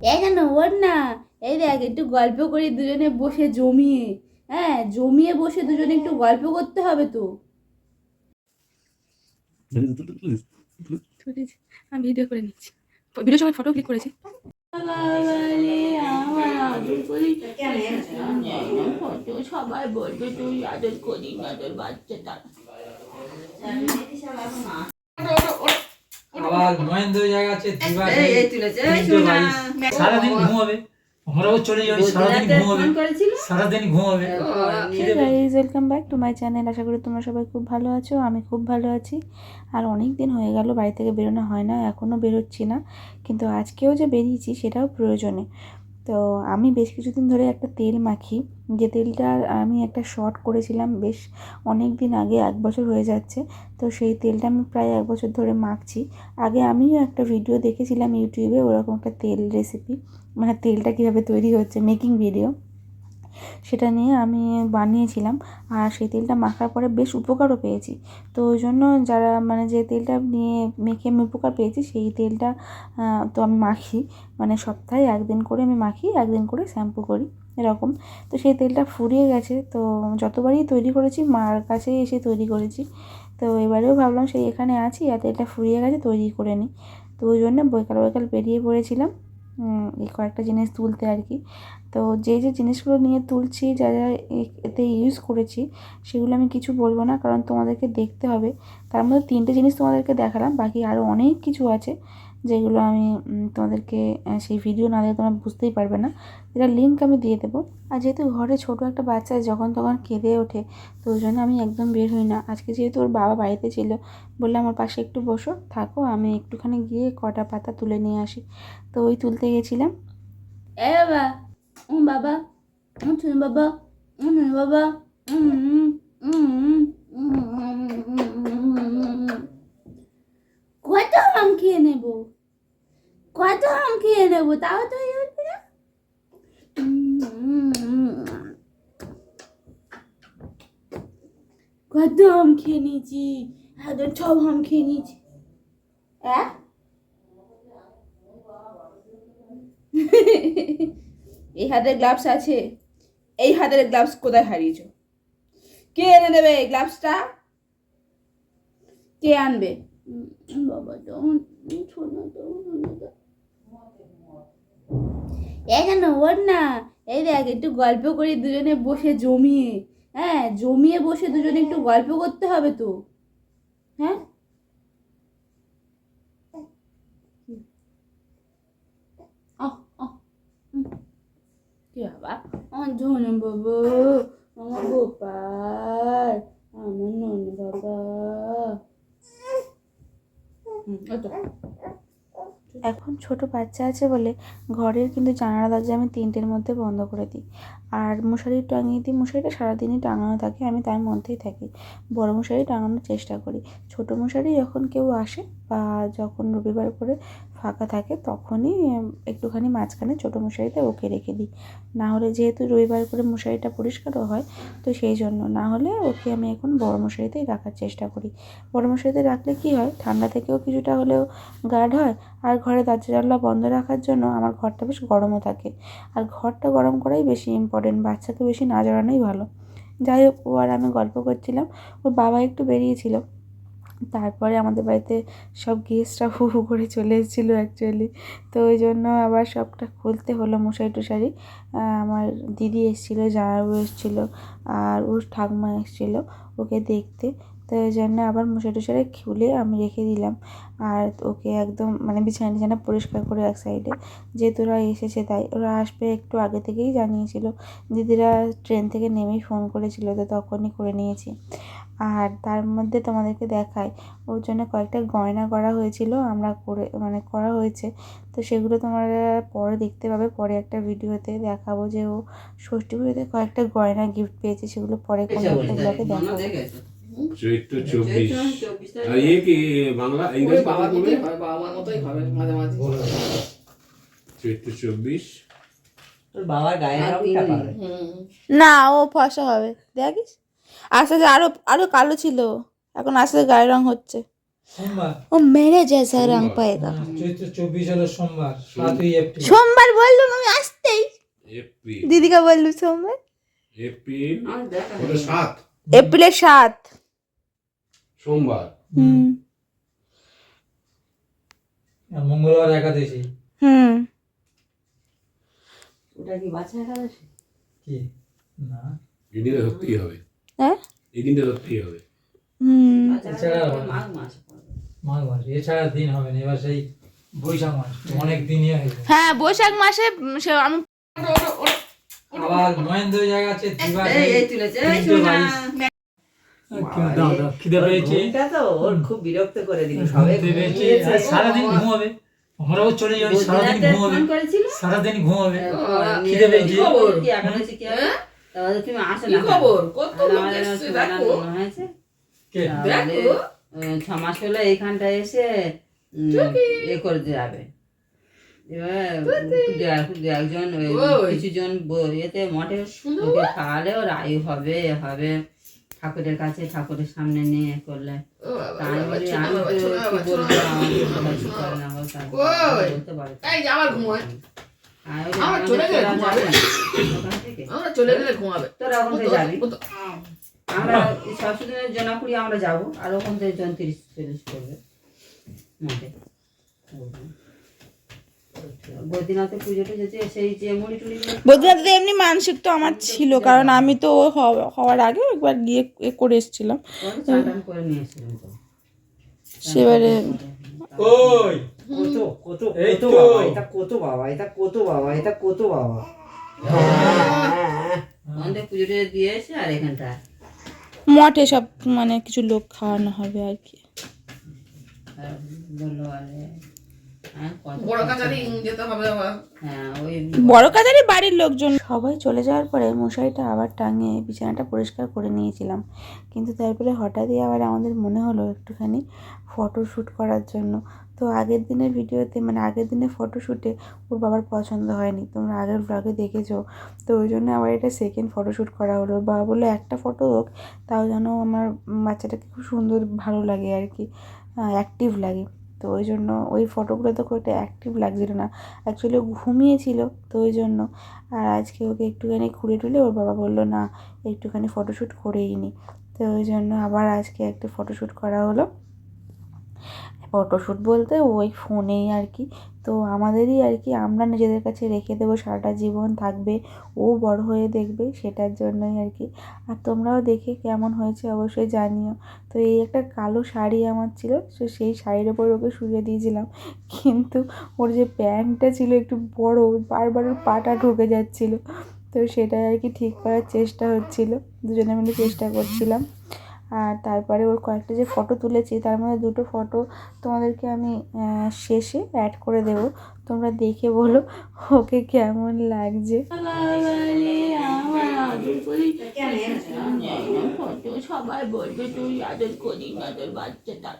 কেন ওর না, এই দেখ একটু গল্প করি দুজনে বসে জমিয়ে। হ্যাঁ, জমিয়ে বসে দুজনে একটু গল্প করতে হবে তো। আমি ভিডিও করে নিচ্ছি, ভিডিও সময় ফটো ক্লিক করেছি। আমার আদর করি, সবাই বলবে তুই আদর করি না তোর বাচ্চাটা। আবার মহেন্দ্র জায়গা আছে সারাদিন ঘুমাবে, ঘরেও চলে যাবে, সারাদিন ঘুমাবে, সারাদিন ঘুমাবে। Guys welcome back to my channel. আশা করি তোমরা সবাই খুব ভালো আছো, আমি খুব ভালো আছি। আর অনেক দিন হয়ে গেল বাড়ি থেকে বেরোনো হয় না, এখনও বেরোচ্ছি না, কিন্তু আজকেও যে বেরিয়েছি সেটাও প্রয়োজনে। তো আমি বেশ কিছুদিন ধরে একটা তেল মাখি, যে তেলটার আমি একটা শর্ট করেছিলাম বেশ অনেক দিন আগে, 1 বছর হয়ে যাচ্ছে। তো সেই তেলটা আমি প্রায় 1 বছর ধরে মাখছি। আগে আমিও একটা ভিডিও দেখেছিলাম ইউটিউবে, ওরকম একটা তেল রেসিপি, মানে তেলটা কীভাবে তৈরি হচ্ছে মেকিং ভিডিও, সেটা নিয়ে আমি বানিয়েছিলাম। আর সেই তেলটা মাখার পরে বেশ উপকারও পেয়েছি। তো ওই জন্য যারা মানে যে তেলটা নিয়ে মেখে আমি উপকার পেয়েছি সেই তেলটা তো আমি মাখি, মানে সপ্তাহে 1 দিন করে আমি মাখি, 1 দিন করে শ্যাম্পু করি এরকম। তো সেই তেলটা ফুরিয়ে গেছে, তো যতবারই তৈরি করেছি মার কাছেই এসে তৈরি করেছি। তো এবারেও ভাবলাম সেই এখানে আছি আর তেলটা ফুরিয়ে গেছে, তৈরি করে নিই। তো ওই জন্য বৈকাল বৈকাল বেরিয়ে পড়েছিলাম এই কয়েকটা জিনিস তুলতে আর কি। তো যে যে জিনিসগুলো নিয়ে তুলছি, যা যা এতে ইউজ করেছি সেগুলো আমি কিছু বলবো না, কারণ তোমাদেরকে দেখতে হবে। তার মধ্যে 3টে জিনিস তোমাদেরকে দেখালাম, বাকি আরও অনেক কিছু আছে যেগুলো আমি তোমাদেরকে সেই ভিডিও না দেখে তোমরা বুঝতেই পারবে না, যেটা লিঙ্ক আমি দিয়ে দেবো। আর যেহেতু ঘরে ছোটো একটা বাচ্চা যখন তখন কেঁদে ওঠে, তো ওই জন্য আমি একদম বের হই না। আজকে যেহেতু ওর বাবা বাড়িতে ছিল, বললাম আমার পাশে একটু বসো থাকো, আমি একটুখানি গিয়ে কটা পাতা তুলে নিয়ে আসি। তো ওই তুলতে গেছিলাম। এ বাবা, বাবা, শুন বাবা, বাবা, কত আম খেয়ে নেবো, কত আম খেয়ে নেবো, তাও তো এই হচ্ছে না। কত আম খেয়ে নিয়েছি, একদম সব আম খেয়ে নিয়েছি। এই হাতের গ্লাভস আছে, এই হাতের গ্লাভস কোথায় হারিয়েছো? কে এনে দেবে এই গ্লাভসটা? কে আনবে? বাবা এখানে ওর না, এই দেখ একটু গল্প করি দুজনে বসে জমিয়ে। হ্যাঁ, জমিয়ে বসে দুজনে একটু গল্প করতে হবে তো। হ্যাঁ, কি বাবা, আমার ধনু বাবু, আমার গোপাল, আমার ননু বাবা। এখন ছোট বাচ্চা আছে বলে ঘরের কিন্তু জানালা দরজা আমি 3টের মধ্যে বন্ধ করে দিই। আর মশারি টাঙিয়ে দিই, মশারিটা সারাদিনই টাঙানো থাকে, আমি তার মধ্যেই থাকি। বড় মশারি টাঙানোর চেষ্টা করি। ছোট মশারি যখন কেউ আসে বা যখন রবিবার করে ফাঁকা থাকে তখনই একটুখানি মাঝখানে ছোট মশারিটা ওকে রেখে দিই। না হলে যেহেতু রবিবার করে মশারিটা পরিষ্কারও হয়, তো সেই জন্য না হলে ওকে আমি এখন বড় মশারিতেই রাখার চেষ্টা করি। বড় মশারিতে রাখলে কী হয়, ঠান্ডা থেকেও কিছুটা হলেও গার্ড হয়। আর ঘরে দরজা জানলা বন্ধ রাখার জন্য আমার ঘরটা বেশ গরমও থাকে। আর ঘরটা গরম করাই বেশি ইম্পর্টেন্ট, বাচ্চাকে বেশি না জড়ানোই ভালো। যাই হোক, ও আর আমি গল্প করছিলাম, ওর বাবা একটু বেরিয়েছিল। তারপরে আমাদের বাড়িতে সব গেস্টরা হু হু করে চলে এসেছিলো অ্যাকচুয়ালি। তো ওই জন্য আবার সবটা খুলতে হলো মশারি টশারি। আমার দিদি এসেছিলো, জামাইবাবু এসেছিলো, আর ওর ঠাকুমা এসেছিলো ওকে দেখতে। তো ওই জন্য আবার মশারি টশারি খুলে আমি রেখে দিলাম। আর ওকে একদম মানে বিছানা টিছানা পরিষ্কার করে এক সাইডে, যেহেতু ওরা এসেছে তাই ওরা আসবে একটু আগে থেকেই জানিয়েছিল। দিদিরা ট্রেন থেকে নেমেই ফোন করেছিল, তো তখনই করে নিয়েছি। আর তার মধ্যে তোমাদেরকে দেখাই, ওর জন্য কয়েকটা গয়না করা হয়েছিল, আমরা করে মানে করা হয়েছে। তো সেগুলো তোমরা পরে দেখতে পাবে, পরে একটা ভিডিওতে দেখাবো যে ও ষষ্ঠী পুজোতে কয়েকটা গয়না গিফট পেয়েছে, সেগুলো পরে কোনো একটা ব্লগে দেখাবো। চৈত্র 24 আর ইয়ে কি বাংলা ইংরেজি বাংলা বলবে বাবার মতোই হবে মাঝে মাঝে। চৈত্র 24 তোর বাবার গায়ের রংটা পাবে না, ও ফর্সা হবে দেখিস। আস্তে আস্তে আরো আরো কালো ছিল, এখন আস্তে আস্তে গায়ের রং হচ্ছে। সোমবার ও মেরে জैसा रंग पाएगा। চৈত্র 24 হলো সোমবার 7ই এপ্রিল সোমবার বললুম আমি আসতেই, এপ্রিল দিদিকে বললুম সোমবার। এপ্রিল হলো 7 এপ্রিলের 7। সোমবার। হুম আর মঙ্গলবার একাদশী হুম কি না এই দিনটা ধরতেই হবে, হ্যাঁ এই দিনটা ধরতেই হবে। হুম এছাড়া মাঘ মাস এছাড়া দিন হবে না, এবার সেই বৈশাখ মাস অনেক দিনই হয়ে যায়। হ্যাঁ বৈশাখ মাসে আমি আবার মহেন্দ্র জায়গা আছে দিবা দাও দাও, খিদে পেয়েছে, খুব বিরক্ত করে দিল খিদে পেয়েছে, আর সারাদিন ঘুমাবে। আমরাও চলে যাই, সারাদিন ঘুমাবে, সারাদিন ঘুমাবে, খিদে পেয়েছে। তুমি আসো কি না খবর? কত লোক এসছে দেখো। হয়েছে কে দেখো 6 মাস হলে এইখানটা এসে এ করে যাবে। এবার একজন কিছু জন এতে মঠে ওকে খাওয়ালে ওর আয়ু হবে হবে ঠাকুরের কাছে, ঠাকুরের সামনে নিয়ে করলে ও বাবা, তা আমি বলি, ছোট আমি বাবা, তো ছোট কি বাবা, ছোট বলবো, বাবা। আমার কথা কিছু করে না গো, তাই ওই, বলতে পারে। এই যে আবার ঘুমায়। আমি বলি, আমার আমাদের চলে গেলে তোরা ঘুমাবে। যাবি ওখান থেকে? আমরা চলে গেলে ঘুমাবে। তোরা ওখান থেকে যাবি? আমরা 600 দিনের জনাপুরি আমরা যাবো, আর ওখান থেকে 30-40 করবে মাঠে। বদ্রীনাথে পুজোটা যেতে সেই যে মুড়ি টুড়ি বদ্রীনাথে এমনি মানসিক তো আমার ছিল, কারণ আমি তো হওয়ার আগে একবার গিয়ে করে এসেছিলাম। চান টান করে নিয়ে এসেছিলাম তো। সেবারে ওই কত কত এই কত তো। বাবা, এটা কত বাবা, এটা কত বাবা, এটা কত বাবা। ওখানে পুজোটা দিয়ে এসে আর এখানটা মঠে সব মানে কিছু লোক খাওয়ানো হবে আর কি। বললো আরে কত বড় কাছারি যেতে হবে আবার। হ্যাঁ ওই বড় কাজারি বাড়ির লোকজন সবাই চলে যাওয়ার পরে মশারিটা আবার টাঙিয়ে বিছানাটা পরিষ্কার করে নিয়েছিলাম, কিন্তু তারপরে হঠাৎই আবার আমাদের মনে হলো একটুখানি ফটোশ্যুট করার জন্য। তো আগের দিনের ভিডিওতে মানে আগের দিনের ফটোশ্যুটে ওর বাবার পছন্দ হয়নি, তোমরা আগের ব্লগে দেখেছো। তো ওই জন্য আবার এটা সেকেন্ড ফটোশ্যুট করা হলো। ওর বাবা বললো একটা ফটো হোক, তাও যেন আমার বাচ্চাটাকে খুব সুন্দর ভালো লাগে আর কি, অ্যাক্টিভ লাগে। তো ওই জন্য ওই ফটোগুলো তো খুব একটা অ্যাক্টিভ লাগছিল না, অ্যাকচুয়ালি ও ঘুমিয়েছিল, তো ওই জন্য। আর আজকে ওকে একটুখানি খুঁড়ে টুলে ওর বাবা বললো না একটুখানি ফটোশ্যুট করেই নি, তো ওই জন্য আবার আজকে একটা ফটোশ্যুট করা হলো। ফটোশ্যুট বলতে ওই ফোনেই আর কি, তো আমাদেরই আর কি, আমরা নিজেদের কাছে রেখে দেবো, সারাটা জীবন থাকবে, ও বড় হয়ে দেখবে, সেটার জন্যই আর কি। আর তোমরাও দেখে কেমন হয়েছে অবশ্যই জানিও। তো এই একটা কালো শাড়ি আমার ছিল, তো সেই শাড়ির ওপর ওকে শুয়ে দিয়েছিলাম, কিন্তু ওর যে প্যান্টটা ছিল একটু বড়, বারবার ওর পাটা ঢুকে যাচ্ছিলো, তো সেটাই আর কি ঠিক করার চেষ্টা হচ্ছিলো, দুজনে মিলে চেষ্টা করছিলাম। আর তারপরে ওর কয়েকটা যে ফটো তুলেছি তার মধ্যে দুটো ফটো তোমাদেরকে আমি শেষে অ্যাড করে দেবো, তোমরা দেখে বলো ওকে কেমন লাগছে। সবাই বলবে তুই আদর করি না তোর বাচ্চাটা।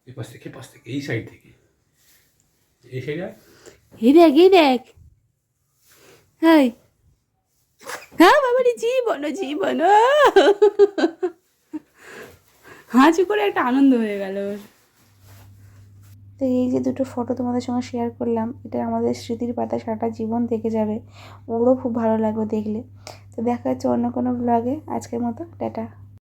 এ পাশ থেকে এই সাইড থেকে এই সাইডে এই দেখ এই দেখ, হাই হ্যাঁ বাবারি জীবন জীবন, হাঁচি করে একটা আনন্দ হয়ে গেল। তো এই যে দুটো ফটো তোমাদের সঙ্গে শেয়ার করলাম, এটা আমাদের স্মৃতির পাতা সারাটা জীবন থেকে যাবে, ওরও খুব ভালো লাগবে দেখলে। তো দেখা হচ্ছে অন্য কোনো ব্লগে, আজকের মতো টাটা।